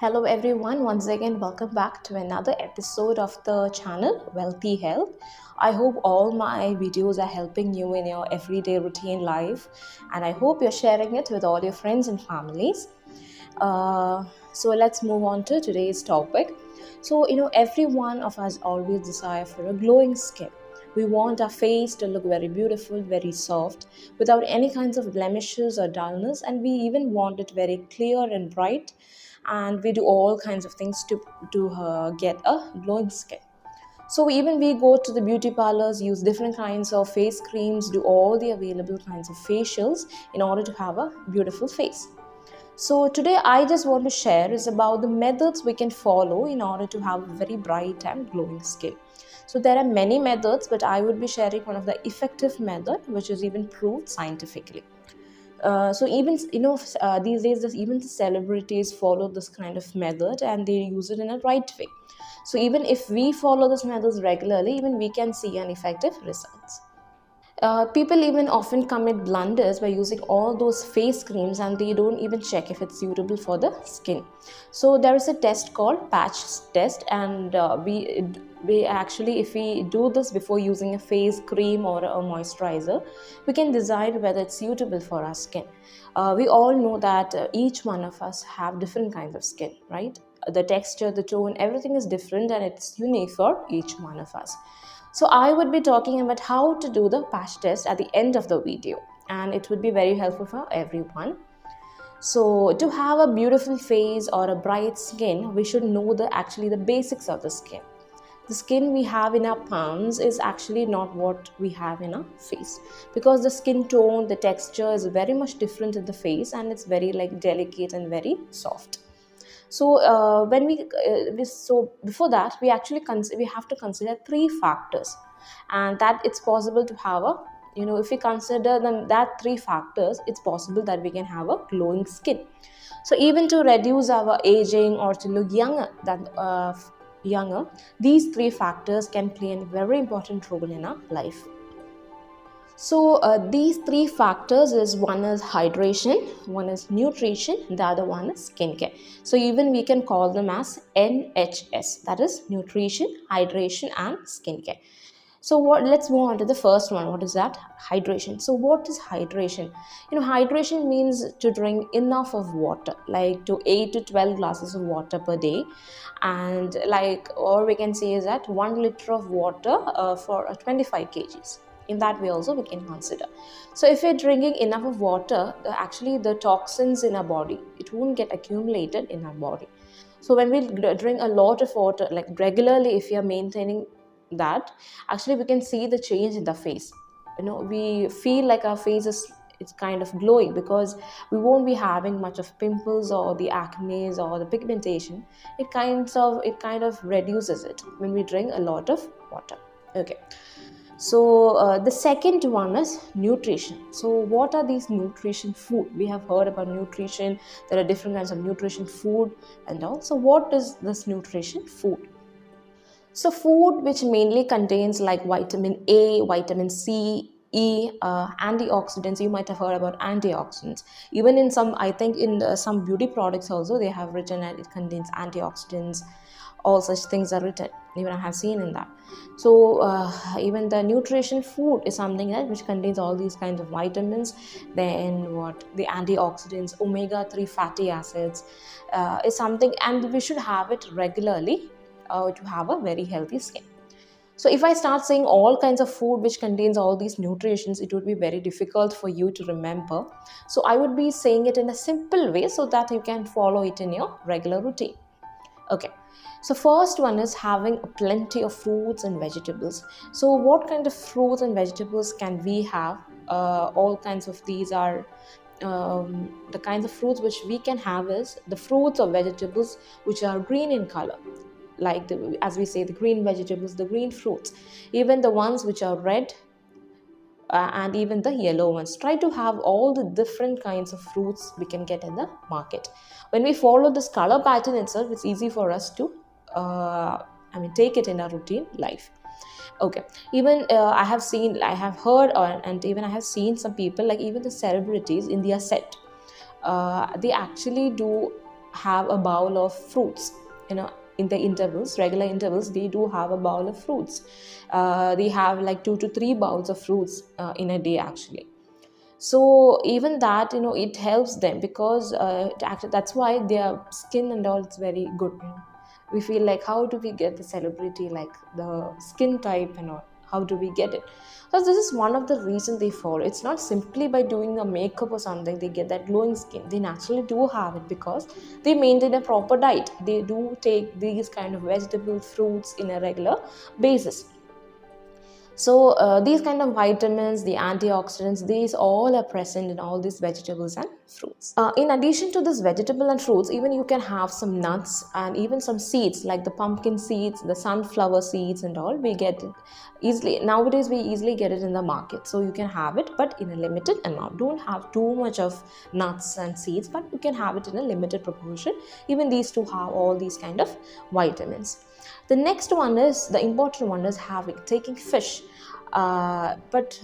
Hello everyone, once again welcome back to another episode of the channel Wealthy Health. I hope all my videos are helping you in your everyday routine life, and I hope you're sharing it with all your friends and families. So let's move on to today's topic. Every one of us always desire for a glowing skin. We want our face to look very beautiful, very soft, without any kinds of blemishes or dullness, and we even want it very clear and bright. And we do all kinds of things to get a glowing skin. So even we go to the beauty parlors, use different kinds of face creams, do all the available kinds of facials in order to have a beautiful face. So today I just want to share is about the methods we can follow in order to have a very bright and glowing skin. So there are many methods, but I would be sharing one of the effective method which is even proved scientifically. So even these days even celebrities follow this kind of method and they use it in a right way. So even if we follow this methods regularly, even we can see an effective results. People even often commit blunders by using all those face creams and they don't even check if it's suitable for the skin. So there is a test called patch test, and we actually, if we do this before using a face cream or a moisturizer, we can decide whether it's suitable for our skin. We all know that each one of us have different kinds of skin, right? The texture, the tone, everything is different and it's unique for each one of us. So I would be talking about how to do the patch test at the end of the video, and it would be very helpful for everyone. So to have a beautiful face or a bright skin, we should know the basics of the skin. The skin we have in our palms is actually not what we have in our face, because the skin tone, the texture is very much different in the face, and it's very like delicate and very soft. So so before that, we have to consider three factors, and that it's possible to have a, if we consider them, that three factors, it's possible that we can have a glowing skin. So even to reduce our aging or to look younger, these three factors can play a very important role in our life. So these three factors is, one is hydration, one is nutrition, the other one is skincare. So even we can call them as NHS, that is nutrition, hydration and skincare. So let's move on to the first one. What is that? Hydration. So what is hydration? Hydration means to drink enough of water, like to 8 to 12 glasses of water per day. And or we can say is that 1 liter of water for 25 kgs. In that way also we can consider. So if we're drinking enough of water, actually the toxins in our body, it won't get accumulated in our body. So when we drink a lot of water, like regularly, if we are maintaining that, actually we can see the change in the face. We feel like our face is, it's kind of glowing, because we won't be having much of pimples or the acne or the pigmentation. It kind of reduces it when we drink a lot of water. Okay. So the second one is nutrition. So what are these nutrition food? We have heard about nutrition. There are different kinds of nutrition food and all. So what is this nutrition food? So food which mainly contains like vitamin A, vitamin C, E, antioxidants. You might have heard about antioxidants. Even in some, I think in some beauty products also, they have written that it contains antioxidants. All such things are written. Even I have seen in that. So even the nutrition food is something that which contains all these kinds of vitamins. Then what the antioxidants, omega-3 fatty acids is something, and we should have it regularly to have a very healthy skin. So if I start saying all kinds of food which contains all these nutrients, it would be very difficult for you to remember. So I would be saying it in a simple way so that you can follow it in your regular routine. Okay. So first one is having plenty of fruits and vegetables. So what kind of fruits and vegetables can we have? All kinds of these are the kinds of fruits which we can have is the fruits or vegetables which are green in color, like as we say, the green vegetables, the green fruits, even the ones which are red, and even the yellow ones. Try to have all the different kinds of fruits we can get in the market. When we follow this color pattern itself, it's easy for us to take it in our routine life. Okay. Even I have heard, and even I have seen some people, like even the celebrities in their set, they actually do have a bowl of fruits, you know, in the intervals, regular intervals, they do have a bowl of fruits. They have like 2 to 3 bowls of fruits in a day actually. So even that, you know, it helps them, because that's why their skin and all is very good, you know. We feel like, how do we get the celebrity, like the skin type and all, how do we get it? So this is one of the reasons they follow. It's not simply by doing a makeup or something they get that glowing skin. They naturally do have it because they maintain a proper diet. They do take these kind of vegetables, fruits in a regular basis. So these kind of vitamins, the antioxidants, these all are present in all these vegetables and fruits. In addition to this vegetable and fruits, even you can have some nuts and even some seeds like the pumpkin seeds, the sunflower seeds and all. We get it easily. Nowadays we easily get it in the market. So you can have it, but in a limited amount. Don't have too much of nuts and seeds, but you can have it in a limited proportion. Even these two have all these kind of vitamins. The next one is, the important one is taking fish, but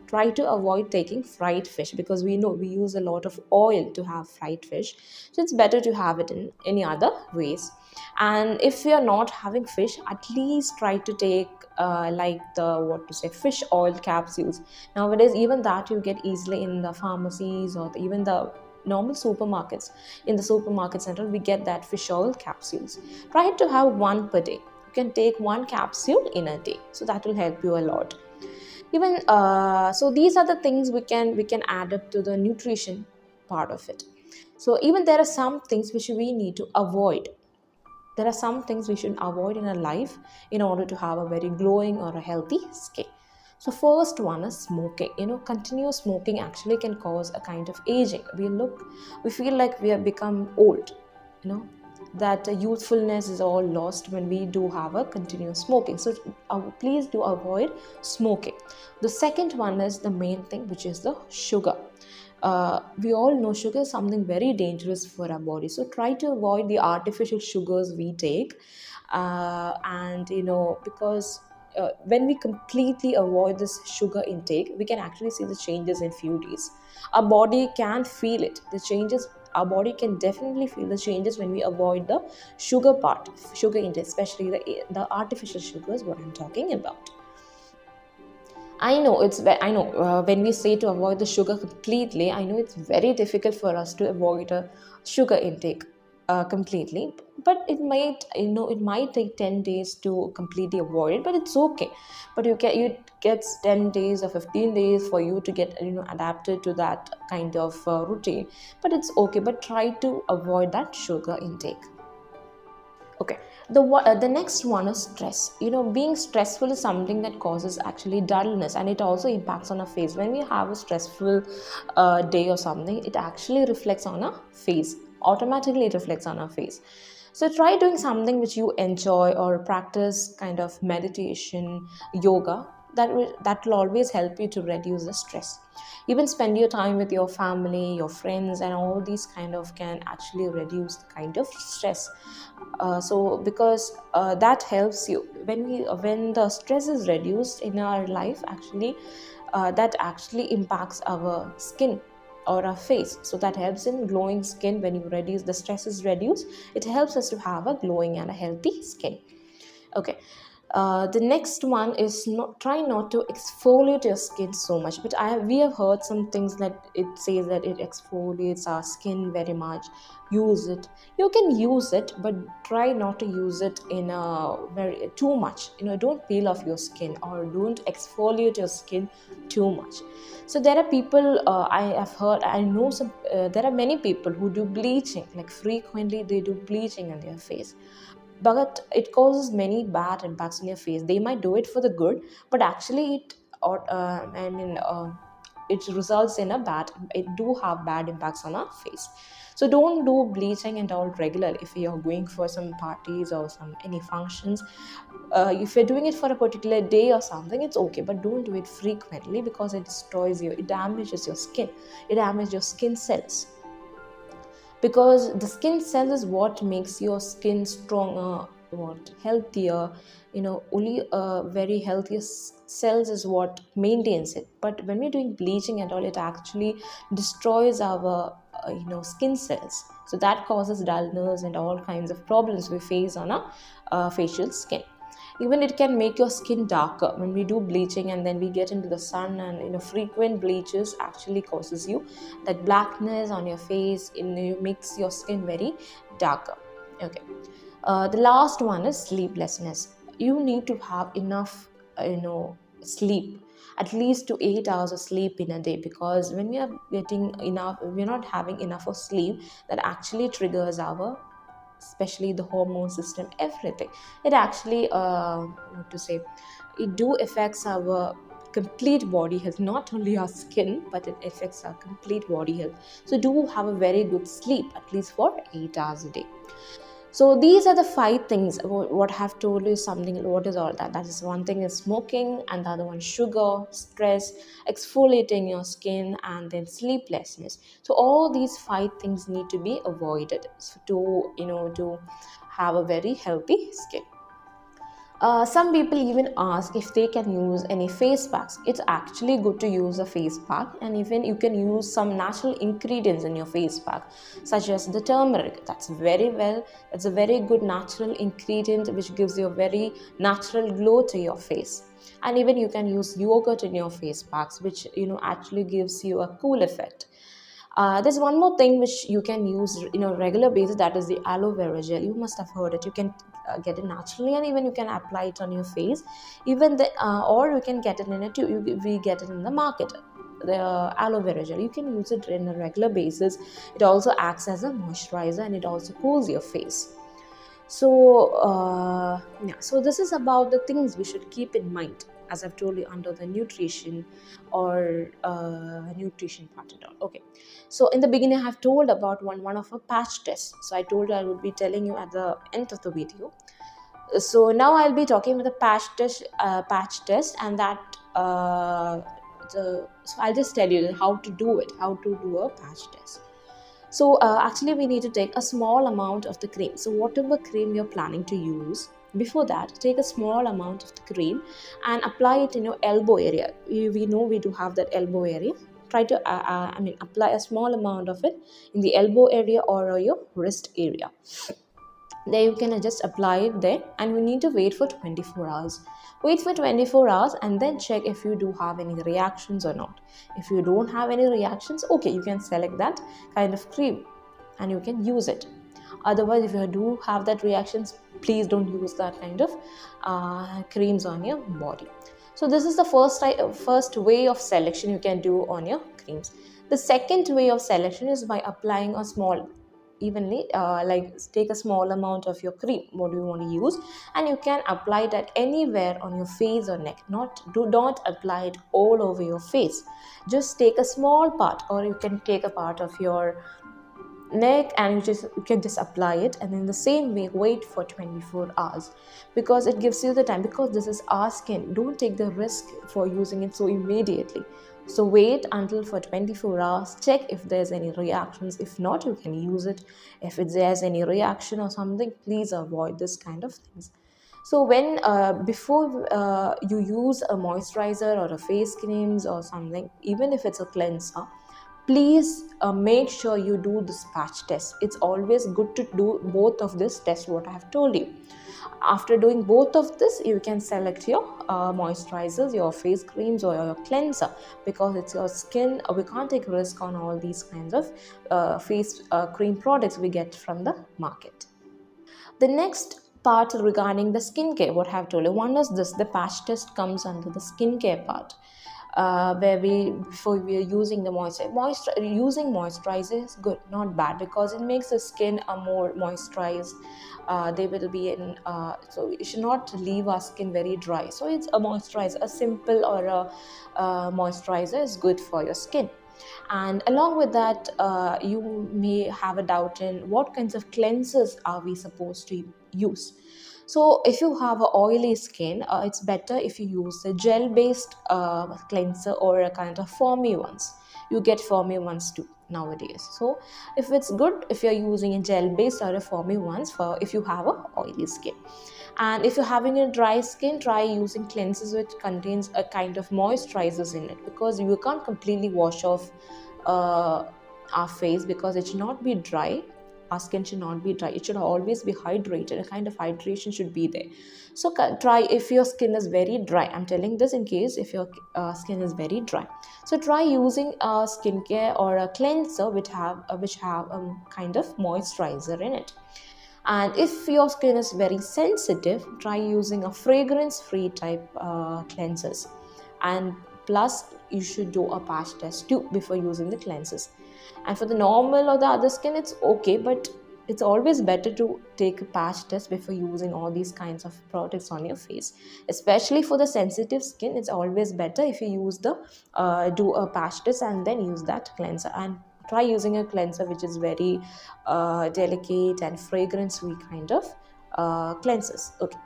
try to avoid taking fried fish, because we know we use a lot of oil to have fried fish. So it's better to have it in any other ways. And if you are not having fish, at least try to take like the fish oil capsules. Nowadays even that you get easily in the pharmacies or even the normal supermarkets. In the supermarket center we get that fish oil capsules. Try to have one per day. You can take one capsule in a day, so that will help you a lot. Even so these are the things we can add up to the nutrition part of it. So even there are some things which we need to avoid. There are some things we should avoid in our life in order to have a very glowing or a healthy skin. So first one is smoking. You know, continuous smoking actually can cause a kind of aging. We feel like we have become old, you know, that youthfulness is all lost when we do have a continuous smoking. So please do avoid smoking. The second one is the main thing, which is the sugar. We all know sugar is something very dangerous for our body. So try to avoid the artificial sugars we take. And you know, because when we completely avoid this sugar intake, we can actually see the changes in few days. Our body can feel it, the changes. Our body can definitely feel the changes when we avoid the sugar intake, especially the artificial sugars, what I'm talking about. I know when we say to avoid the sugar completely, I know it's very difficult for us to avoid a sugar intake completely, but it might take 10 days to completely avoid it, but it's okay. But it gets 10 days or 15 days for you to get adapted to that kind of routine, but it's okay. But try to avoid that sugar intake. Okay, the next one is stress. Being stressful is something that causes actually dullness, and it also impacts on our face. When we have a stressful day or something, it actually reflects on our face. Automatically it reflects on our face. So try doing something which you enjoy, or practice kind of meditation, yoga. That will always help you to reduce the stress. Even spend your time with your family, your friends, and all these kind of can actually reduce the kind of stress. So because that helps you when the stress is reduced in our life, actually that actually impacts our skin or our face. So that helps in glowing skin. When you reduce the stress is reduced, it helps us to have a glowing and a healthy skin. Okay. The next one is try not to exfoliate your skin so much. But we have heard some things that it says that it exfoliates our skin very much. Use it. You can use it, but try not to use it in a very too much. Don't peel off your skin, or don't exfoliate your skin too much. So there are people I know some. There are many people who do bleaching, like frequently they do bleaching on their face. But it causes many bad impacts on your face. They might do it for the good, but actually it results in it do have bad impacts on our face. So don't do bleaching and all regularly. If you're going for some parties or any functions, if you're doing it for a particular day or something, it's okay, but don't do it frequently, because it destroys you. It damages your skin. It damages your skin cells, because the skin cells is what makes your skin stronger, what healthier, only very cells is what maintains it. But when we're doing bleaching and all, it actually destroys our skin cells, so that causes dullness and all kinds of problems we face on our facial skin. Even it can make your skin darker when we do bleaching, and then we get into the sun, and frequent bleaches actually causes you that blackness on your face, makes your skin very darker. Okay. The last one is sleeplessness. You need to have enough sleep, at least to 8 hours of sleep in a day, because when we are getting enough, we're not having enough of sleep, that actually triggers our, especially the hormone system, everything. It actually what to say, it do affects our complete body health, not only our skin, but it affects our complete body health. So do have a very good sleep, at least for 8 hours a day. So these are the 5 things. What I have told you is something. What is all that? That is, one thing is smoking, and the other one sugar, stress, exfoliating your skin, and then sleeplessness. So all these 5 things need to be avoided, to have a very healthy skin. Some people even ask if they can use any face packs. It's actually good to use a face pack, and even you can use some natural ingredients in your face pack, such as the turmeric. That's a very good natural ingredient which gives you a very natural glow to your face. And even you can use yogurt in your face packs, which actually gives you a cool effect. There's one more thing which you can use regular basis, that is the aloe vera gel. You must have heard it. You can get it naturally, and even you can apply it on your face. Even or you can get it in a tube. We get it in the market. The aloe vera gel, you can use it in a regular basis. It also acts as a moisturizer, and it also cools your face. So so this is about the things we should keep in mind, as I've told you, under the nutrition or nutrition part and all. Okay, so in the beginning I have told about one of a patch test. So I told you I would be telling you at the end of the video. So now I'll be talking about the patch test, and that so I'll just tell you how to do a patch test. So actually we need to take a small amount of the cream. So whatever cream you're planning to use, before that take a small amount of the cream and apply it in your elbow area. We know we do have that elbow area. Try to apply a small amount of it in the elbow area or your wrist area. There you can just apply it there, and we need to wait for 24 hours. Wait for 24 hours and then check if you do have any reactions or not. If you don't have any reactions, okay, you can select that kind of cream and you can use it. Otherwise, if you do have that reactions, please don't use that kind of creams on your body. So this is the first way of selection you can do on your creams. The second way of selection is by applying a small evenly, like take a small amount of your cream, what do you want to use, and you can apply it at anywhere on your face or neck. Do not apply it all over your face. Just take a small part, or you can take a part of your neck, and you can just apply it, and in the same way wait for 24 hours, because it gives you the time, because this is our skin. Don't take the risk for using it so immediately. So wait until for 24 hours, check if there's any reactions. If not, you can use it. If there's any reaction or something, please avoid this kind of things. So when before you use a moisturizer or a face creams or something, even if it's a cleanser, please make sure you do this patch test. It's always good to do both of this test, what I have told you. After doing both of this, you can select your moisturizers, your face creams, or your cleanser, because it's your skin. We can't take risk on all these kinds of face cream products we get from the market. The next part regarding the skincare, what I have told you, one is this: the patch test comes under the skincare part. Where before we are using the using moisturizer is good, not bad, because it makes the skin more moisturized. They will be in so you should not leave our skin very dry. So it's a moisturizer, a simple or a moisturizer is good for your skin. And along with that, you may have a doubt in what kinds of cleansers are we supposed to use. So if you have an oily skin, it's better if you use a gel based cleanser or a kind of foamy ones. You get foamy ones too. nowadays. So if it's good if you're using a gel based or a foamy ones for if you have a oily skin. And if you're having a dry skin, try using cleansers which contains a kind of moisturizers in it, because you can't completely wash off our face, because it should not be dry. Our skin should not be dry, it should always be hydrated. A kind of hydration should be there. So try, if your skin is very dry, I'm telling this in case if your skin is very dry, so try using a skincare or a cleanser which have kind of moisturizer in it. And if your skin is very sensitive, try using a fragrance free type cleansers. And plus you should do a patch test too before using the cleansers. And for the normal or the other skin, it's okay, but it's always better to take a patch test before using all these kinds of products on your face. Especially for the sensitive skin, it's always better if you use the do a patch test and then use that cleanser. And try using a cleanser which is very delicate and fragrance free kind of cleansers. Okay.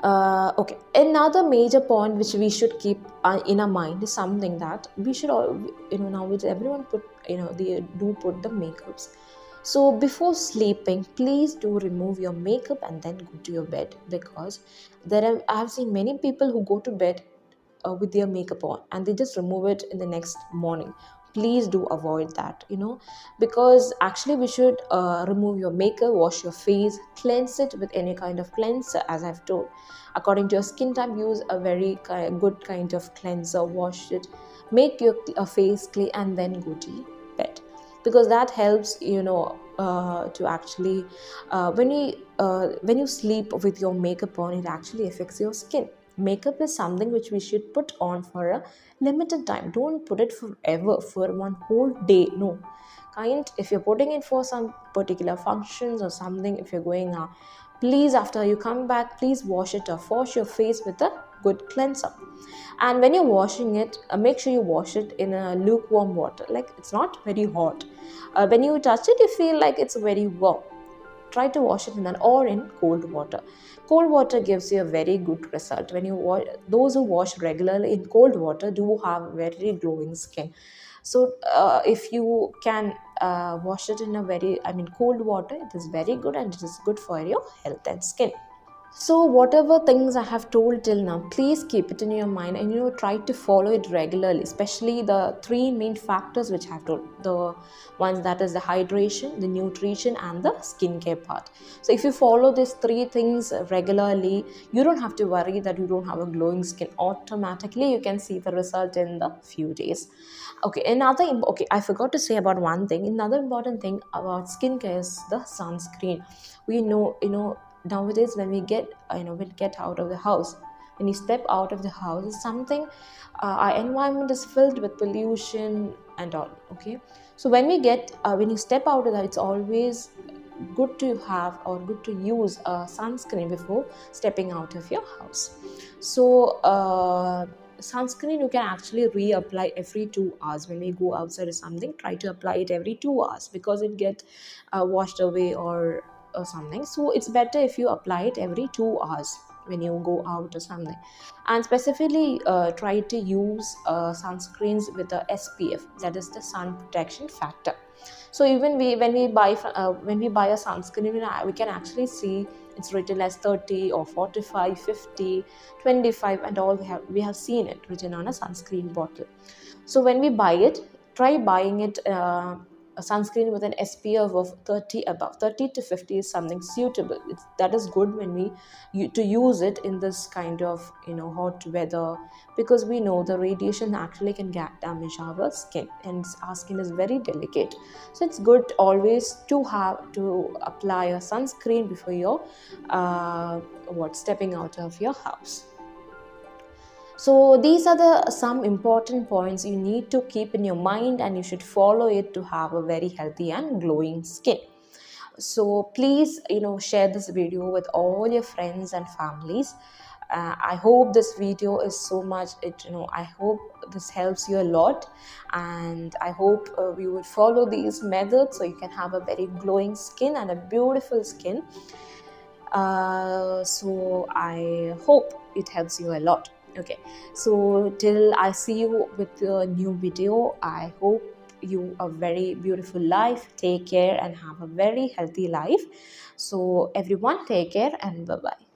Okay, another major point which we should keep in our mind is something that we should all, nowadays everyone put, they do put the makeups. So before sleeping, please do remove your makeup and then go to your bed, because I have seen many people who go to bed with their makeup on and they just remove it in the next morning. Please do avoid that, because actually we should remove your makeup, wash your face, cleanse it with any kind of cleanser, as I've told. According to your skin type, use a very good kind of cleanser, wash it, make your face clean, and then go to bed, because that helps, to actually when you sleep with your makeup on, it actually affects your skin. Makeup is something which we should put on for a limited time. Don't put it forever, for one whole day. No, if you're putting it for some particular functions or something, if you're going out, please, after you come back, please wash it off. Wash your face with a good cleanser. And when you're washing it, make sure you wash it in a lukewarm water, like it's not very hot. When you touch it, you feel like it's very warm. Try to wash it in that, or in cold water. Cold water gives you a very good result. When you those who wash regularly in cold water do have very glowing skin. So if you can wash it in cold water, it is very good, and it is good for your health and skin. So whatever things I have told till now, please keep it in your mind and try to follow it regularly, especially the three main factors which I have told. The ones that is the hydration, the nutrition, and the skincare part. So if you follow these three things regularly, you don't have to worry that you don't have a glowing skin. Automatically you can see the result in the few days. Okay, I forgot to say about one thing. Another important thing about skincare is the sunscreen. We know, nowadays when we get out of the house, when you step out of the house, it's something, our environment is filled with pollution and all. Okay, so when you step out of that, it's always good to have or good to use a sunscreen before stepping out of your house. So sunscreen you can actually reapply every 2 hours. When we go outside or something, try to apply it every 2 hours, because it get washed away or something. So it's better if you apply it every 2 hours when you go out or something. And specifically try to use sunscreens with the SPF, that is the sun protection factor. So even when we buy a sunscreen, we can actually see it's written as 30 or 45, 50, 25, and all we have seen it written on a sunscreen bottle. So when we buy it, try buying it a sunscreen with an SPF of 30 above. 30 to 50 is something suitable. That is good when to use it in this kind of hot weather, because we know the radiation actually can damage our skin, and our skin is very delicate. So it's good always to apply a sunscreen before you're stepping out of your house. So these are some important points you need to keep in your mind, and you should follow it to have a very healthy and glowing skin. So please, share this video with all your friends and families. I hope this video is so much, I hope this helps you a lot, and I hope you would follow these methods so you can have a very glowing skin and a beautiful skin. So I hope it helps you a lot. Okay, so till I see you with a new video, I hope you a very beautiful life. Take care and have a very healthy life. So everyone, take care and bye bye.